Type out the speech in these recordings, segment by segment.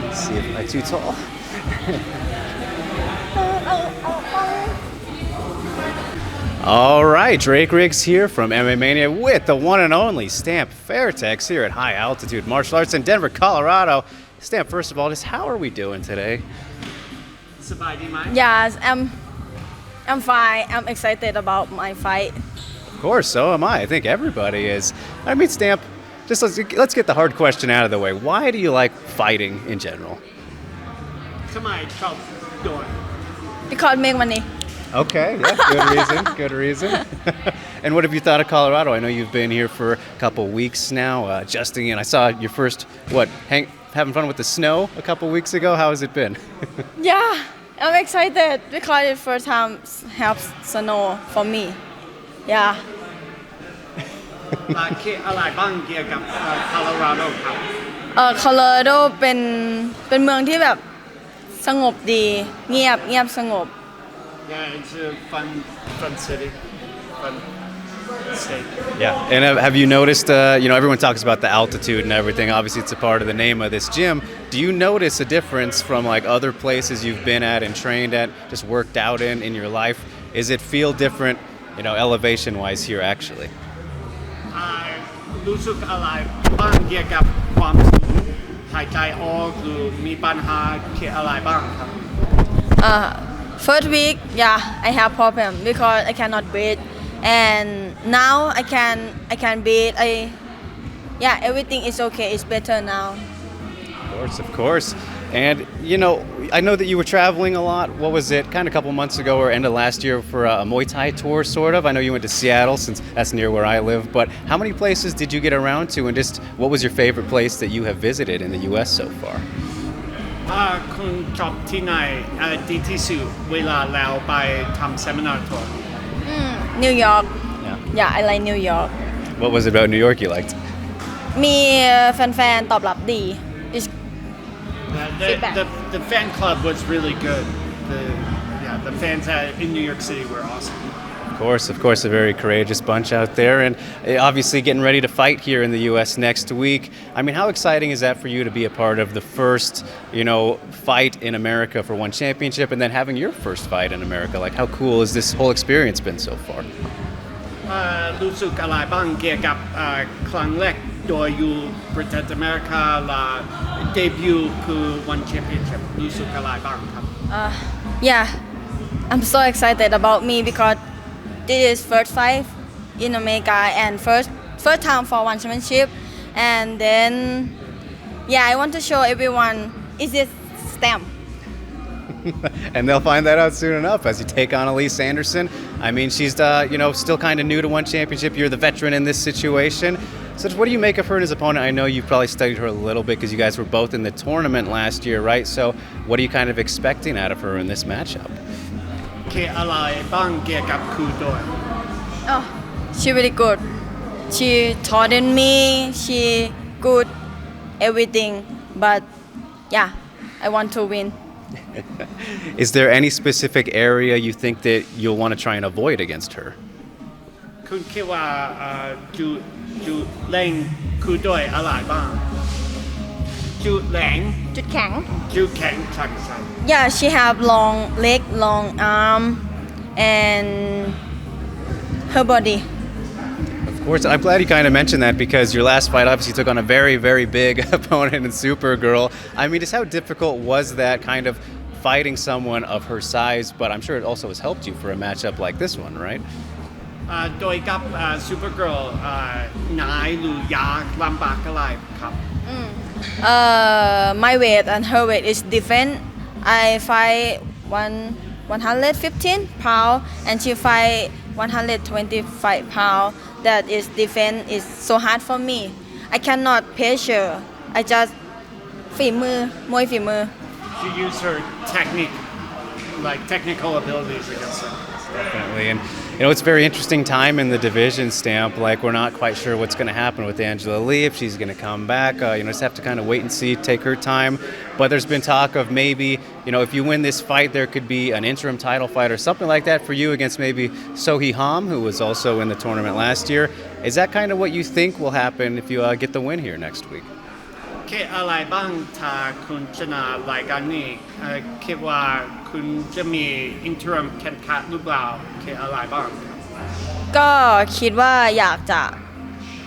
Let's see if I'm too tall. All right, Drake Riggs here from MMA Mania with the one and only Stamp Fairtex here at High Altitude Martial Arts in Denver, Colorado. Stamp, first of all, just how are we doing today? Yes, I'm fine. I'm excited about my fight. Of course, so am I. I think everybody is. I mean, Stamp, just let's get the hard question out of the way. Why do you like fighting in general? Because make money. Okay, yeah, good reason, good reason. And what have you thought of Colorado? I know you've been here for a couple weeks now, adjusting in. I saw your first, having fun with the snow a couple weeks ago. How has it been? Yeah, I'm excited because it's first time have snow for me. Yeah. คิดอะไรบ้างเกี่ยวกับโคโลราโดครับ Colorado เป็นเมืองที่แบบสงบดีเงียบสงบ Yeah, it's a fun city, fun state. Yeah, and have you noticed, everyone talks about the altitude and everything. Obviously, it's a part of the name of this gym. Do you notice a difference from like other places you've been at and trained at, just worked out in your life? Is it feel different, elevation-wise here actually? รู้สึกอะไรบ้างเกี่ยวกับความสูงหายใจออกหรือมีปัญหาเกี่ยวอะไรบ้างครับ First week, yeah, I have problem because I cannot breathe, and now I can breathe. Everything is okay. It's better now. Of course. And, I know that you were traveling a lot. What was it, kind of a couple months ago or end of last year for a Muay Thai tour, sort of? I know you went to Seattle since that's near where I live. But how many places did you get around to? And just what was your favorite place that you have visited in the U.S. so far? คุณชอบที่ไหนดีที่สุดเวลาเราไปทำเซมินาร์ทัวร์ New York. Yeah. I like New York. What was it about New York you liked? มีแฟนๆตอบรับดี Feedback. The fan club was really good. The fans in New York City were awesome. Of course, a very courageous bunch out there, and obviously getting ready to fight here in the U.S. next week. I mean, how exciting is that for you to be a part of the first, fight in America for ONE Championship, and then having your first fight in America? Like, how cool has this whole experience been so far? รู้สึกอะไรบ้างเกี่ยวกับครั้งแรกโดยอยู่ประเทศอเมริกาและเดบิวต์คือ ONE Championship รู้สึกอะไรบ้างครับ Yeah, I'm so excited about me because this is first fight in America and first time for ONE Championship, and then I want to show everyone is this Stamp. And they'll find that out soon enough as you take on Alyse Anderson. I mean, she's still kind of new to ONE Championship. You're the veteran in this situation. So what do you make of her as opponent? I know you've probably studied her a little bit because you guys were both in the tournament last year, right? So what are you kind of expecting out of her in this matchup? คิดอะไรบ้างเกี่ยวกับครูด้วย Oh, she really good. She taught me. She good everything. But I want to win. Is there any specific area you think that you'll want to try and avoid against her? คุณคิดว่าจุดแรงครูด้วยอะไรบ้างจุดแรง จุดแข็ง จุดแข็งใช่ Yeah, she have long leg, long arm, and her body. Of course, I'm glad you kind of mentioned that because your last fight obviously took on a very, very big opponent in Supergirl. I mean, just how difficult was that kind of fighting someone of her size? But I'm sure it also has helped you for a matchup like this one, right? โดยกับ Supergirl นายหรือยากลำบากอะไรครับ My weight and her weight is different. I fight 115 pounds and she fight 125 pounds. That is different. It's so hard for me. I cannot pressure. I just ฝีมือมวยฝีมือ She used her technical abilities against her. Definitely. And it's a very interesting time in the division, Stamp. Like, we're not quite sure what's going to happen with Angela Lee, if she's going to come back. Just have to kind of wait and see, take her time. But there's been talk of maybe, if you win this fight, there could be an interim title fight or something like that for you against maybe Seo Hee Ham, who was also in the tournament last year. Is that kind of what you think will happen if you get the win here next week? คิดอะไรบ้างถ้าคุณชนะรายการนี้คิดว่าคุณจะมีอินเทอร์มแข่งขันหรือเปล่าคิดอะไรบ้าง ก็คิดว่าอยากจะ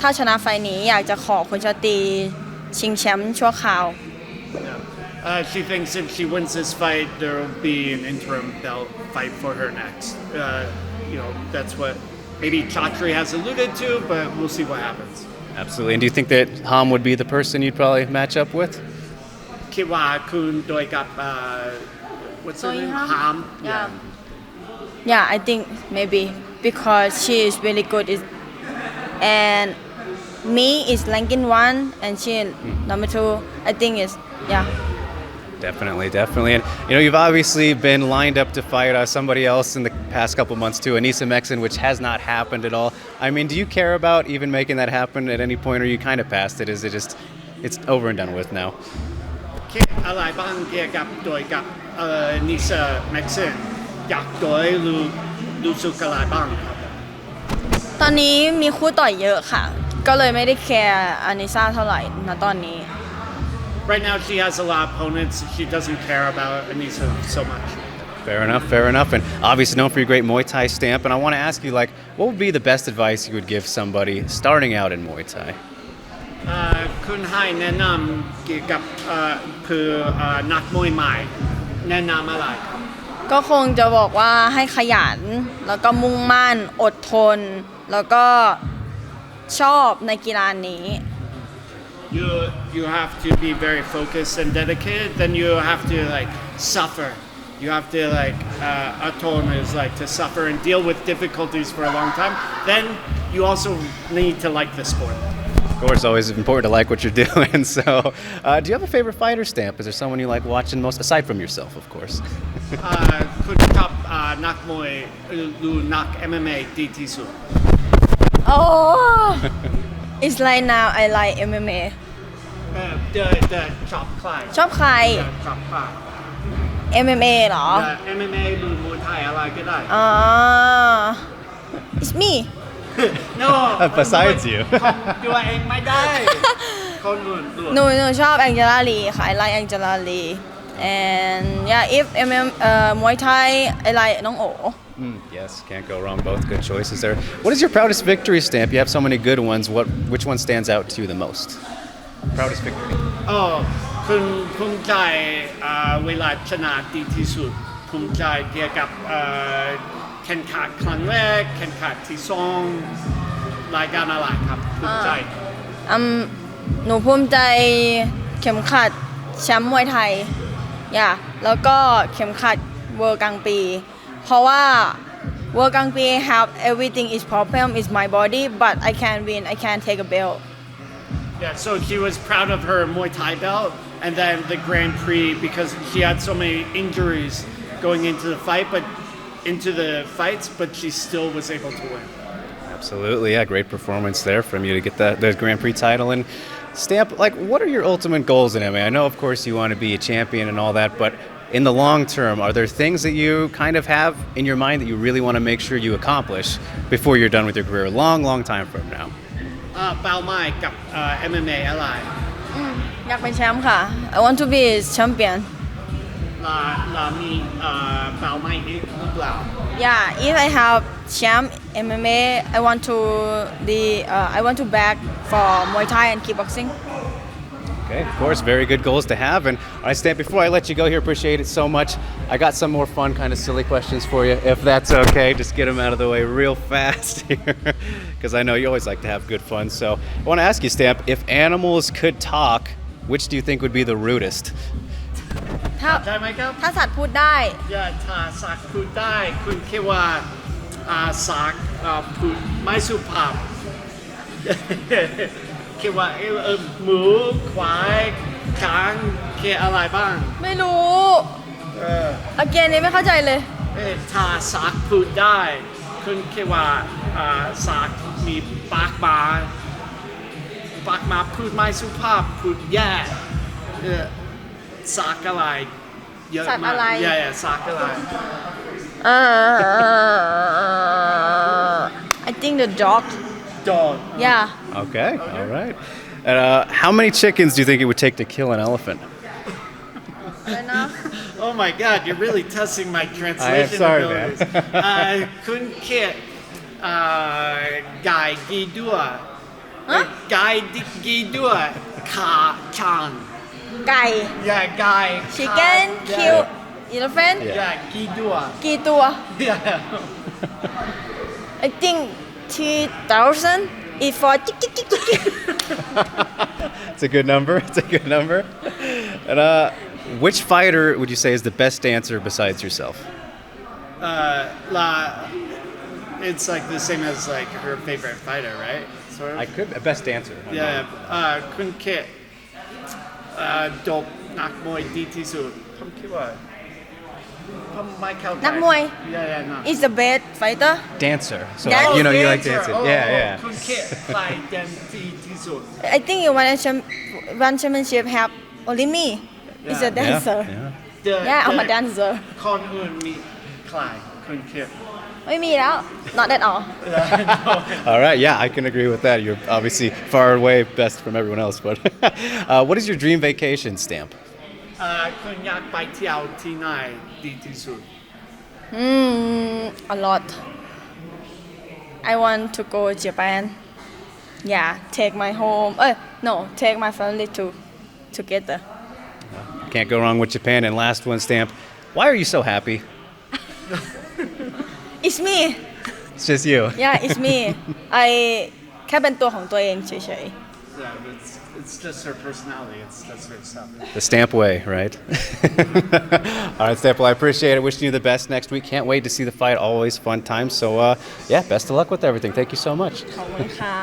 ถ้าชนะไฟล์นี้อยากจะขอคุณชาตรีชิงแชมป์ชั่วคราว She thinks if she wins this fight, there will be an interim belt fight for her next. That's what maybe Chatri has alluded to, but we'll see what happens. Absolutely. And do you think that Ham would be the person you'd probably match up with? คิดว่าคุณโดยกับwhat's her Seo Hee name? Ham? Ham. Yeah, I think maybe because she is really good and me is ranking 1 and she number 2. I think is yeah. Definitely. And you've obviously been lined up to fight somebody else in the past couple months too, Anissa Meksen, which has not happened at all. I mean, do you care about even making that happen at any point, or are you kind of past it? Is it just it's over and done with now? คิดอะไรบ้างเกี่ยวกับโดยกับAnissa Meksen อยากโดยรู้สึกอะไรบ้างครับ ตอนนี้มีคู่ต่อยเยอะค่ะก็เลยไม่ได้แคร์อานิซ่าเท่าไหร่ณตอนนี้ Right now she has a lot of opponents. She doesn't care about Anissa so much. Fair enough. And obviously known for your great Muay Thai stamp. And I want to ask you, what would be the best advice you would give somebody starting out in Muay Thai? คุณให้แนะนำเกี่ยวกับคือนักมวยใหม่แนะนำอะไรครับ ก็คงจะบอกว่าให้ขยันแล้วก็มุ่งมั่นอดทนแล้วก็ชอบในกีฬานี้ You have to be very focused and dedicated. Then you have to suffer. You have to atone is to suffer and deal with difficulties for a long time. Then you also need to like the sport. Of course, always important to like what you're doing. So, do you have a favorite fighter stamp? Is there someone you like watching most, aside from yourself, of course? คุณชอบนักมวยหรือนัก MMA ดีที่สุด Oh it's like now I like MMA ชอบใคร ชอบใคร ชอบใคร MMA เหรอ MMA หรือมวยไทยอะไรก็ได้ it's me No Besides you ตัวเองไม่ได้ คนอื่นด้วย หนูชอบแองเจล่าลีค่ะ I like แองเจล่าลี and yeah if Muay Thai I like น้องโอ Yes, can't go wrong. Both good choices there. What is your proudest victory stamp? You have so many good ones. Which one stands out to you the most? Proudest victory. คุณภูมิใจเวลาชนะดีที่สุดภูมิใจเกี่ยวกับแข่งขันครั้งแรกแข่งขันที่สองรายการอะไรครับภูมิใจ หนูภูมิใจเข็มขัดแชมป์มวยไทยแล้วก็เข็มขัดเวิลด์กลางปีเพราะว่า World กลางปี have everything is problem is my body but I can't win I can't take a belt Yeah, so she was proud of her Muay Thai belt and then the Grand Prix because she had so many injuries going into the fights, but she still was able to win. Absolutely, yeah, great performance there from you to get the Grand Prix title. And Stamp, what are your ultimate goals in MMA? I know, of course, you want to be a champion and all that, but in the long term, are there things that you kind of have in your mind that you really want to make sure you accomplish before you're done with your career? Long time from now. เป้าหมายกับMMA อะไร อยากเป็นแชมป์ค่ะ I want to be champion เรามีเป้าหมายนี้หรือเปล่า Yeah if I have champ MMA I want to back for Muay Thai and kickboxing Okay, of course, very good goals to have. And I Stamp, before I let you go here, appreciate it so much. I got some more fun, kind of silly questions for you, if that's okay. Just get them out of the way real fast here, because I know you always like to have good fun. So I want to ask you, Stamp, if animals could talk, which do you think would be the rudest? ใช่ไหมครับ ถ้าสัตว์พูดได้ ถ้าสักพูดได้คุณคิดว่าสักพูดไม่สุภาพ คิดว่าหมูควายช้างคิดอะไรบ้าง ไม่รู้ again นี่ไม่เข้าใจเลย ถ้าสักพูดได้คุณคิดว่าสักมีปากมาพูดไม่สุภาพพูดแย่สักอะไรเยอะมาก สัตว์อะไร สักอะไร I think the dog dog yeah Okay, all right. And how many chickens do you think it would take to kill an elephant? Enough. Oh my God, you're really testing my translation sorry, abilities. Kun Kit, Guy Gidua, Guy Gidua, Ka Chan. ไก่ Yeah, Guy. chicken kill elephant Yeah, Gidua. กี่ตัว Yeah. I think 3,000 is for chick chick chick chick. It's a good number. It's a good number. And which fighter would you say is the best dancer besides yourself? It's like the same as like her favorite fighter, right? Sort of. could best dancer. Yeah. Kun Kit, จบนักมวยดีที่สุดผมคิดว่าผมไม่เข้าใจ นักมวย Yeah, no. is the best fighter. Dancer. So Dancer. you know you like dancing. Oh, Yeah. คุณคิดใครแดนดีที่สุด I think you one championship have only me. Is a dancer. Yeah, I'm a dancer. คนอื่นมีใครคุณคิด ไม่มีแล้ว not at all. All right. Yeah, I can agree with that. You're obviously far away best from everyone else. But what is your dream vacation, Stamp? คุณอยากไปเที่ยวที่ไหนดีที่สุด A lot. I want to go Japan. Yeah, take my home. No, take my family together. Can't go wrong with Japan. And last one, Stamp. Why are you so happy? It's me. It's just you. Yeah, it's me. แค่เป็นตัวของตัวเองเฉย Yeah, it's just her personality. That's her stuff. The Stamp way, right? All right, Stamp. Well, I appreciate it. Wishing you the best next week. Can't wait to see the fight. Always fun time. So, yeah, best of luck with everything. Thank you so much. ๆขอบคุณค่ะ